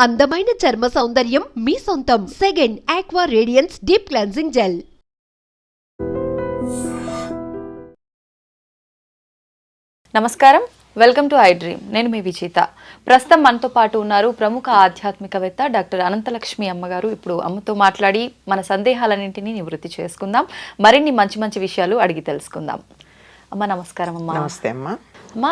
అందమైన చర్మ సౌందర్యం మీ సొంతం. Second aqua radiance deep cleansing gel. నమస్కారం, వెల్కమ్ టు ఐ డ్రీమ్. నేను మీ విజేత. ప్రస్తుతం మనతో పాటు ఉన్నారు ప్రముఖ ఆధ్యాత్మికవేత్త డాక్టర్ అనంతలక్ష్మి అమ్మగారు. ఇప్పుడు అమ్మతో మాట్లాడి మన సందేహాలన్నింటినీ నివృత్తి చేసుకుందాం, మరిన్ని మంచి మంచి విషయాలు అడిగి తెలుసుకుందాం. అమ్మ నమస్కారం. అమ్మ నమస్తే అమ్మ. అమ్మ,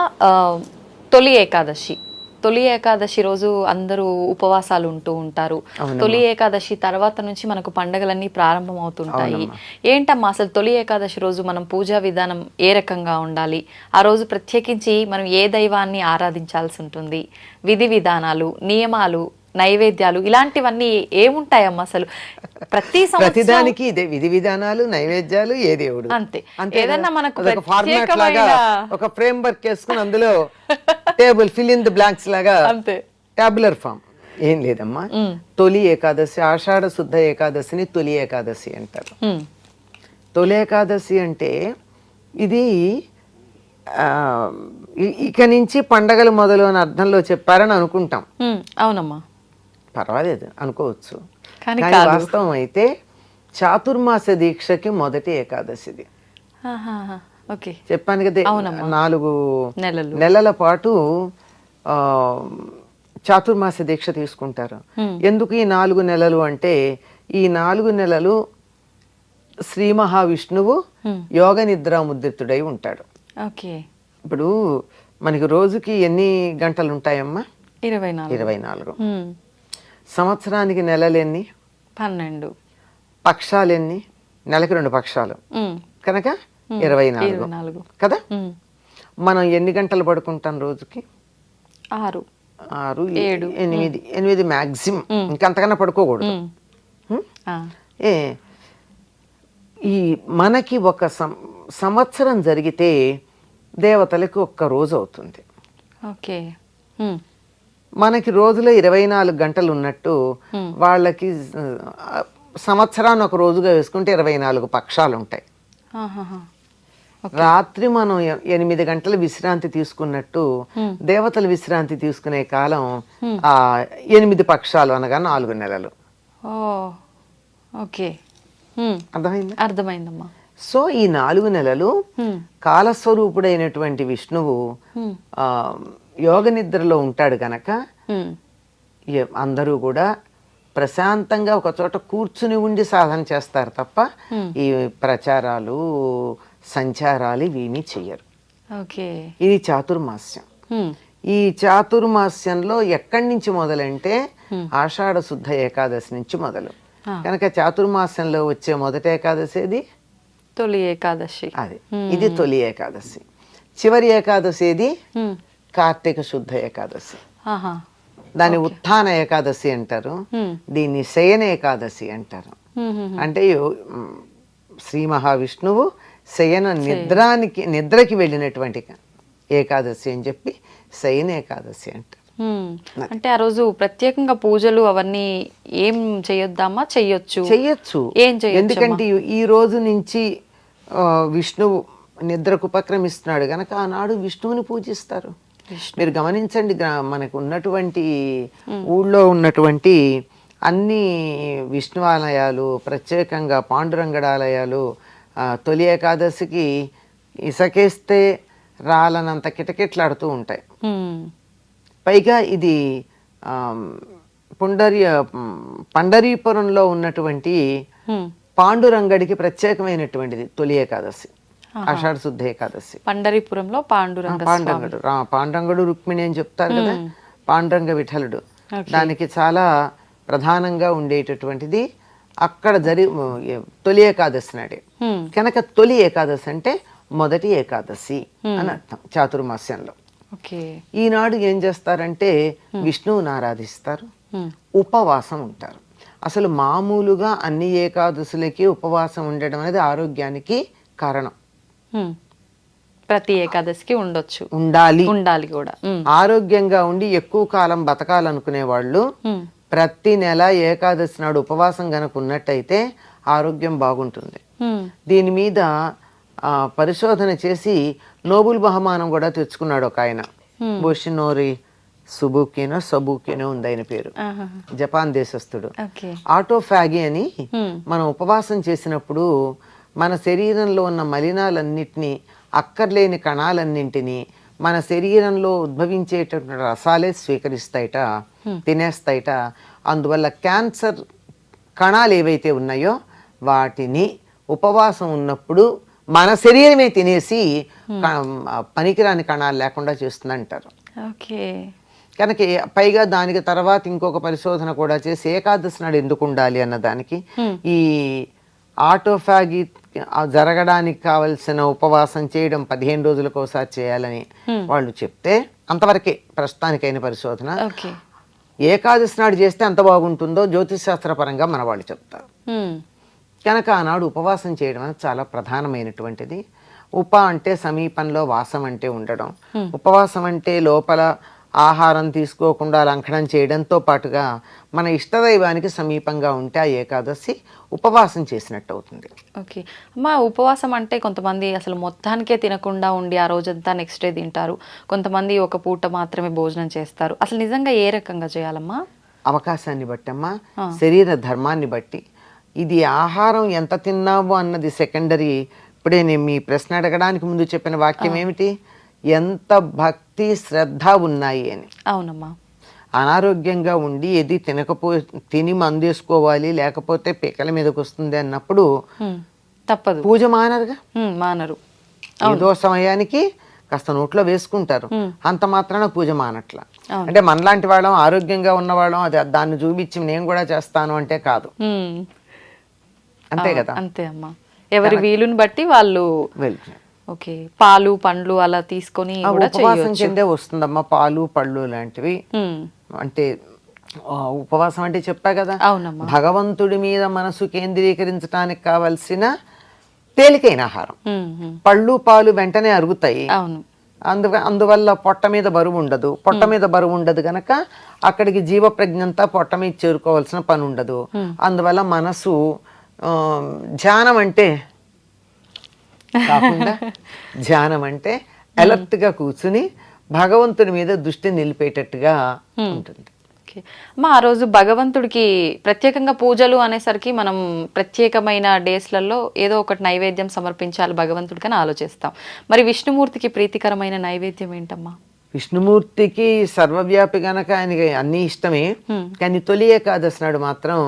తొలి ఏకాదశి రోజు అందరూ ఉపవాసాలు ఉంటూ ఉంటారు. తొలి ఏకాదశి తర్వాత నుంచి మనకు పండగలన్నీ ప్రారంభం అవుతుంటాయి. ఏంటమ్మా అసలు తొలి ఏకాదశి రోజు మనం పూజా విధానం ఏ రకంగా ఉండాలి? ఆ రోజు ప్రత్యేకించి మనం ఏ దైవాన్ని ఆరాధించాల్సి ఉంటుంది? విధి విధానాలు, నియమాలు, నైవేద్యాలు ఇలాంటివన్నీ ఏముంటాయమ్మా అసలు? ప్రతిదానికి ఇదే విధి విధానాలు, నైవేద్యాలు, ఏ దేవుడు అంతే. ఏదన్నా మనకు ఒక ఫ్రేమ్ వర్క్ వేసుకుని అందులో table fill in the blanks లాగా అంతే, టాబులర్ ఫామ్. ఏం లేదమ్మా. తొలి ఏకాదశి, ఆషాఢ శుద్ధ ఏకాదశిని తొలి ఏకాదశి అంటారు. తొలి ఏకాదశి అంటే ఇది ఇక నుంచి పండగలు మొదలు అని అర్థంలో చెప్పారని అనుకుంటాం. అవునమ్మా, పర్వాలేదు అనుకోవచ్చు. కానీ వాస్తవం అయితే చాతుర్మాస దీక్షకి మొదటి ఏకాదశిది. చెప్పాను కదా, 4 నెలల పాటు చాతుర్మాస దీక్ష తీసుకుంటారు. ఎందుకు ఈ 4 నెలలు అంటే, ఈ 4 నెలలు శ్రీ మహావిష్ణువు యోగ నిద్రా ముద్రితుడై ఉంటాడు. ఇప్పుడు మనకి రోజుకి ఎన్ని గంటలు ఉంటాయమ్మా? 24. సంవత్సరానికి నెలలు ఎన్ని? 12. పక్షాలు ఎన్ని? నెలకి 2 పక్షాలు కనుక 24 కదా. మనం ఎన్ని గంటలు పడుకుంటాం రోజుకి? 6, 8 మ్యాక్సిమం. ఇంకంతకన్నా పడుకోకూడదు. ఈ మనకి ఒక సంవత్సరం జరిగితే దేవతలకి 1 రోజు అవుతుంది. మనకి రోజులో 24 గంటలు ఉన్నట్టు వాళ్ళకి సంవత్సరాన్ని 1 రోజుగా వేసుకుంటే 24 పక్షాలు ఉంటాయి. రాత్రి మనం 8 గంటలు విశ్రాంతి తీసుకున్నట్టు దేవతలు విశ్రాంతి తీసుకునే కాలం 8 పక్షాలు, అనగా 4 నెలలు. అర్థమైందమ్మా. సో ఈ 4 నెలలు కాలస్వరూపుడైనటువంటి విష్ణువు యోగ నిద్రలో ఉంటాడు గనక అందరూ కూడా ప్రశాంతంగా ఒక చోట కూర్చుని ఉండి సాధన చేస్తారు తప్ప ఈ ప్రచారాలు, సంచారాలు ఇవేమీ చెయ్యరు. ఇది చాతుర్మాస్యం. ఈ చాతుర్మాస్యంలో ఎక్కడి నుంచి మొదలంటే ఆషాఢ శుద్ధ ఏకాదశి నుంచి మొదలు. కనుక చాతుర్మాస్యంలో వచ్చే మొదటి ఏకాదశి ఇది తొలి ఏకాదశి. అది ఇది తొలి ఏకాదశి. చివరి ఏకాదశి ఇది కార్తీక శుద్ధ ఏకాదశి. దాన్ని ఉత్థాన ఏకాదశి అంటారు, దీన్ని శయన ఏకాదశి అంటారు. అంటే శ్రీ మహావిష్ణువు శయన నిద్రకి వెళ్ళినటువంటి ఏకాదశి అని చెప్పి శయన ఏకాదశి అంటారు. అంటే ఆ రోజు ప్రత్యేకంగా పూజలు అవన్నీ ఏం చేయొద్దామా? చెయ్యొచ్చు. ఏం చేయొచ్చు? ఎందుకంటే ఈ రోజు నుంచి విష్ణువు నిద్రకు ఉపక్రమిస్తున్నాడు గనక ఆనాడు విష్ణువుని పూజిస్తారు. మీరు గమనించండి, మనకు ఉన్నటువంటి ఊళ్ళో ఉన్నటువంటి అన్ని విష్ణువాలయాలు, ప్రత్యేకంగా పాండురంగడాలయాలు తొలి ఏకాదశికి ఇసకేస్తే రాలనంత కిటకిట్లాడుతూ ఉంటాయి. పైగా ఇది పండరీపురంలో ఉన్నటువంటి పాండురంగడికి ప్రత్యేకమైనటువంటిది తొలి ఏకాదశి, ఆషాఢ శుద్ధ ఏకాదశి. పండరీపురంలో పాండురంగడు రుక్మిణి అని చెప్తారు కదా, పాండురంగ విఠలుడు. దానికి చాలా ప్రధానంగా ఉండేటటువంటిది అక్కడ తొలి ఏకాదశి నాడే. కనుక తొలి ఏకాదశి అంటే మొదటి ఏకాదశి అని అర్థం చాతుర్మాస్యంలో. ఈనాడు ఏం చేస్తారంటే విష్ణువుని ఆరాధిస్తారు, ఉపవాసం ఉంటారు. అసలు మామూలుగా అన్ని ఏకాదశులకి ఉపవాసం ఉండడం అనేది ఆరోగ్యానికి కారణం. ప్రతి ఏకాదశికి ఉండాలి కూడా. ఆరోగ్యంగా ఉండి ఎక్కువ కాలం బతకాలనుకునే వాళ్ళు ప్రతి నెల ఏకాదశి నాడు ఉపవాసం గనక ఉన్నట్టయితే ఆరోగ్యం బాగుంటుంది. దీని మీద పరిశోధన చేసి నోబెల్ బహుమానం కూడా తెచ్చుకున్నాడు ఒక ఆయన, బోషినోరి సుబుకినో సబుకినో ఉంది ఆయన పేరు, ఆహా. జపాన్ దేశస్థుడు. ఓకే. ఆటోఫాగి అని మనం ఉపవాసం చేసినప్పుడు మన శరీరంలో ఉన్న మలినాలన్నిటినీ, అక్కర్లేని కణాలన్నింటినీ మన శరీరంలో ఉద్భవించేటటువంటి రసాలే స్వీకరిస్తాయిట, తినేస్తాయిట. అందువల్ల క్యాన్సర్ కణాలు ఏవైతే ఉన్నాయో వాటిని ఉపవాసం ఉన్నప్పుడు మన శరీరమే తినేసి పనికిరాని కణాలు లేకుండా చేస్తుందంటారు. ఓకే. కనుక పైగా దానికి తర్వాత ఇంకొక పరిశోధన కూడా చేసి ఏకాదశి నాడు ఎందుకు ఉండాలి అన్నదానికి ఈ ఆటోఫాగి జరగడానికి కావలసిన ఉపవాసం చేయడం 15 రోజులకు ఒకసారి చేయాలని వాళ్ళు చెప్తే అంతవరకే ప్రస్తుతానికైన పరిశోధన. ఓకే. ఏకాదశి నాడు చేస్తే ఎంత బాగుంటుందో జ్యోతిష్ శాస్త్రపరంగా మన వాళ్ళు చెప్తారు. కనుక ఆనాడు ఉపవాసం చేయడం అనేది చాలా ప్రధానమైనటువంటిది. అంటే సమీపంలో, వాసం అంటే ఉండడం. ఉపవాసం అంటే లోపల ఆహారం తీసుకోకుండా లంఘనం చేయడంతో పాటుగా మన ఇష్టదైవానికి సమీపంగా ఉంటే ఆ ఏకాదశి ఉపవాసం చేసినట్టు అవుతుంది. ఓకే అమ్మా, ఉపవాసం అంటే కొంతమంది అసలు మొత్తానికే తినకుండా ఉండి ఆ రోజంతా నెక్స్ట్ డే తింటారు, కొంతమంది ఒక పూట మాత్రమే భోజనం చేస్తారు. అసలు నిజంగా ఏ రకంగా చేయాలమ్మా? అవకాశాన్ని బట్టి అమ్మా, శరీర ధర్మాన్ని బట్టి. ఇది ఆహారం ఎంత తిన్నావు అన్నది సెకండరీ. ఇప్పుడే నేను మీ ప్రశ్న అడగడానికి ముందు చెప్పిన వాక్యం ఏమిటి? ఎంత భక్తి శ్రద్ధ ఉన్నాయి అని. అవునమ్మా. అనారోగ్యంగా ఉండి ఏది తిని మందేసుకోవాలి లేకపోతే పిక్కల మీదకి వస్తుంది అన్నప్పుడు తప్పదు, పూజ మానరుగా. మానరు. ఏదో సమయానికి కాస్త నోట్లో వేసుకుంటారు, అంత మాత్రాన పూజ మానట్ల. అంటే మనలాంటి వాళ్ళం, ఆరోగ్యంగా ఉన్నవాళ్ళం అది దాన్ని చూపించి నేను కూడా చేస్తాను అంటే కాదు. అంతే కదా. అంతే అమ్మా, ఎవరి వీలుని బట్టి వాళ్ళు వెళ్తారు. ఓకే. పాలు పండ్లు అలా తీసుకొని ఉపవాసం కిందే వస్తుందమ్మా పాలు పళ్ళు లాంటివి. అంటే ఉపవాసం అంటే చెప్పా కదా, భగవంతుడి మీద మనసు కేంద్రీకరించడానికి కావలసిన తేలికైన ఆహారం. పళ్ళు పాలు వెంటనే అరుగుతాయి, అందువల్ల పొట్ట మీద బరువు ఉండదు. పొట్ట మీద బరువు ఉండదు గనక అక్కడికి జీవ ప్రజ్ఞంతా పొట్ట మీద చేరుకోవాల్సిన పని ఉండదు. అందువల్ల మనసు ధ్యానం అంటే కాకుండా ధ్యానం అంటే అలర్ట్ గా కూర్చుని భగవంతుడి మీద దృష్టి నిలిపేటట్టుగా ఉంటుంది. మా ఆ రోజు భగవంతుడికి ప్రత్యేకంగా పూజలు అనేసరికి మనం ప్రత్యేకమైన డేస్లలో ఏదో ఒకటి నైవేద్యం సమర్పించాలి భగవంతుడికి అని ఆలోచిస్తాం. మరి విష్ణుమూర్తికి ప్రీతికరమైన నైవేద్యం ఏంటమ్మా? విష్ణుమూర్తికి సర్వవ్యాపి గనక ఆయనకి అన్ని ఇష్టమే. కానీ తొలి ఏకాదశి నాడు మాత్రం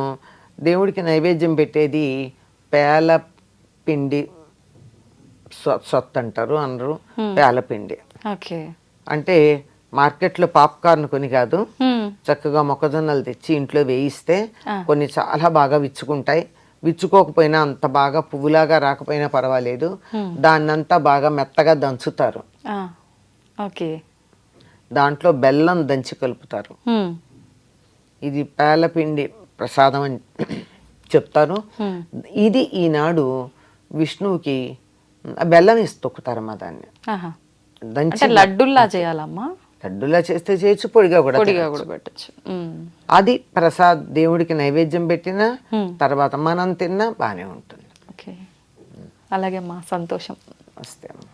దేవుడికి నైవేద్యం పెట్టేది పేలపిండి సొత్తు అంటారు అందరూ. పేలపిండి అంటే మార్కెట్లో పాప్కార్న్ కొని కాదు, చక్కగా మొక్కజొన్నలు తెచ్చి ఇంట్లో వేయిస్తే కొన్ని చాలా బాగా విచ్చుకుంటాయి. విచ్చుకోకపోయినా అంత బాగా పువ్వులాగా రాకపోయినా పర్వాలేదు, దాన్నంతా బాగా మెత్తగా దంచుతారు. దాంట్లో బెల్లం దంచి కలుపుతారు. ఇది పేలపిండి ప్రసాదం అని చెప్తారు. ఇది ఈనాడు విష్ణువుకి బెల్లం వేసి తొక్కుతారమ్మా దాన్ని. దంచి లడ్డుల్లా చేయాలమ్మా? లడ్డులా చేస్తే చేయొచ్చు, పొడిగా కూడా పెట్టచ్చు. అది ప్రసాద్ దేవుడికి నైవేద్యం పెట్టినా తర్వాత మనం తిన్నా బానే ఉంటుంది. అలాగే అమ్మా, సంతోషం. వస్తే అమ్మా.